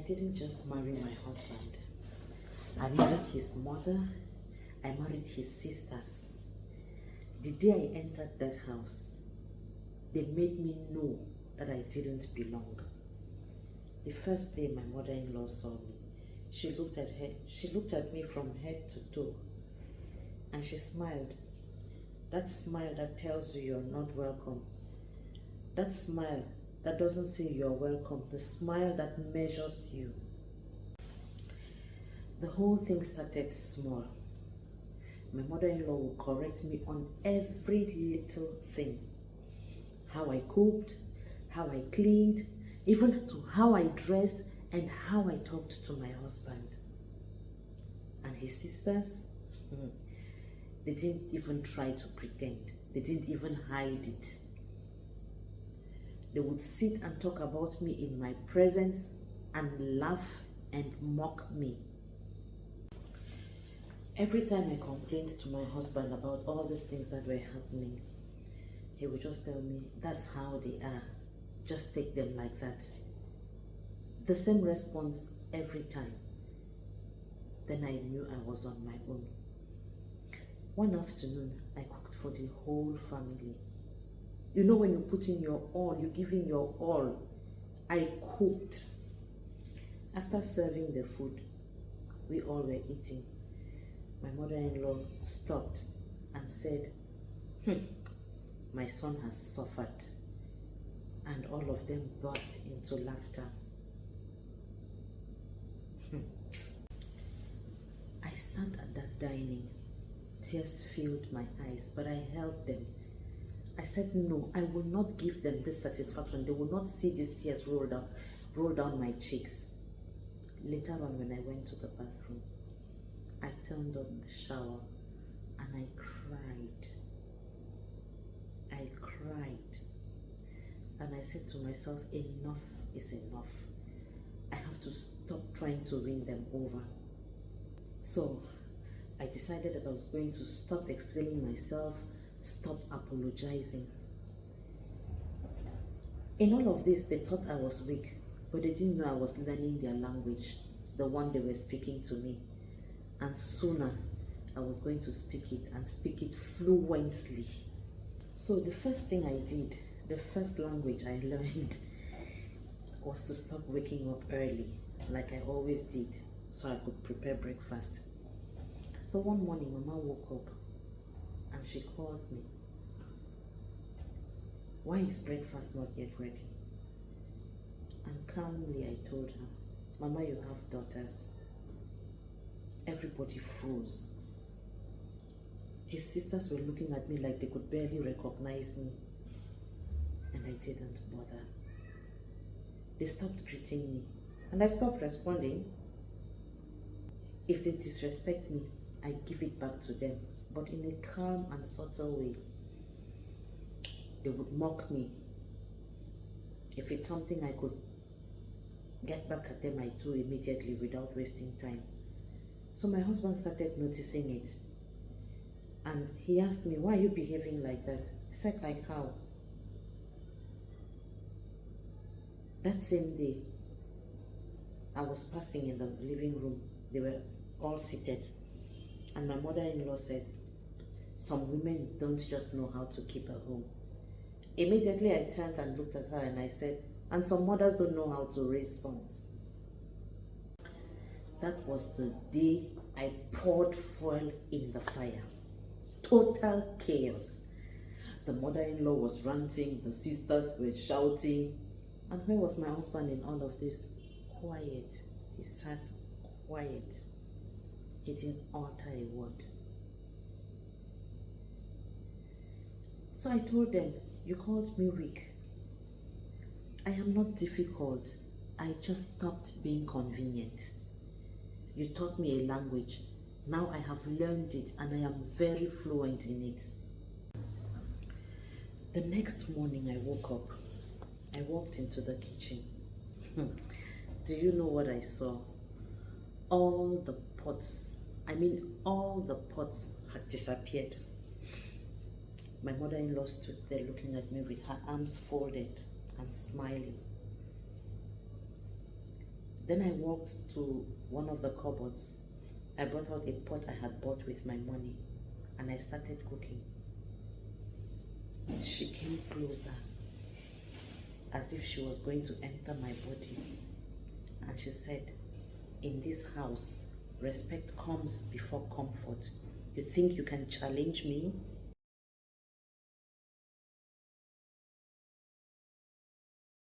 didn't just marry my husband. I married his mother. I married his sisters. The day I entered that house, they made me know that I didn't belong. The first day my mother-in-law saw me, she looked at me from head to toe, and she smiled. That smile that tells you you're not welcome. That smile that doesn't say you're welcome. The smile that measures you. The whole thing started small. My mother-in-law would correct me on every little thing. How I cooked, how I cleaned, even to how I dressed and how I talked to my husband. And his sisters, they didn't even try to pretend. They didn't even hide it. They would sit and talk about me in my presence and laugh and mock me. Every time I complained to my husband about all these things that were happening, he would just tell me, that's how they are. Just take them like that. The same response every time. Then I knew I was on my own. One afternoon, I cooked for the whole family. You know, when you put in your all, you give in your all. I cooked. After serving the food, we all were eating. My mother-in-law stopped and said, my son has suffered. And all of them burst into laughter. I sat at that dining. Tears filled my eyes, but I held them. I said, no, I will not give them this satisfaction. They will not see these tears roll down my cheeks. Later on, when I went to the bathroom, I turned on the shower and I cried. I cried. And I said to myself, enough is enough. I have to stop trying to win them over. So I decided that I was going to stop explaining myself, stop apologizing. In all of this, they thought I was weak, but they didn't know I was learning their language, the one they were speaking to me. And sooner, I was going to speak it and speak it fluently. So the first thing I did, the first language I learned was to stop waking up early, like I always did, so I could prepare breakfast. So one morning, Mama woke up and she called me. Why is breakfast not yet ready? And calmly I told her, Mama, you have daughters. Everybody froze. His sisters were looking at me like they could barely recognize me. And I didn't bother. They stopped greeting me. And I stopped responding. If they disrespect me, I give it back to them, but in a calm and subtle way. They would mock me. If it's something I could get back at them, I do immediately without wasting time. So my husband started noticing it. And he asked me, why are you behaving like that? I said, like how? That same day, I was passing in the living room. They were all seated. And my mother-in-law said, some women don't just know how to keep a home. Immediately I turned and looked at her and I said, and some mothers don't know how to raise sons. That was the day I poured fuel in the fire. Total chaos. The mother-in-law was ranting, the sisters were shouting. And where was my husband in all of this? Quiet. He sat quiet. He didn't utter a word. So I told them, you called me weak. I am not difficult. I just stopped being convenient. You taught me a language. Now I have learned it and I am very fluent in it. The next morning I woke up. I walked into the kitchen. Do you know what I saw? All the pots had disappeared. My mother-in-law stood there looking at me with her arms folded and smiling. Then I walked to one of the cupboards. I brought out a pot I had bought with my money and I started cooking. She came closer as if she was going to enter my body, and she said, "In this house, respect comes before comfort. You think you can challenge me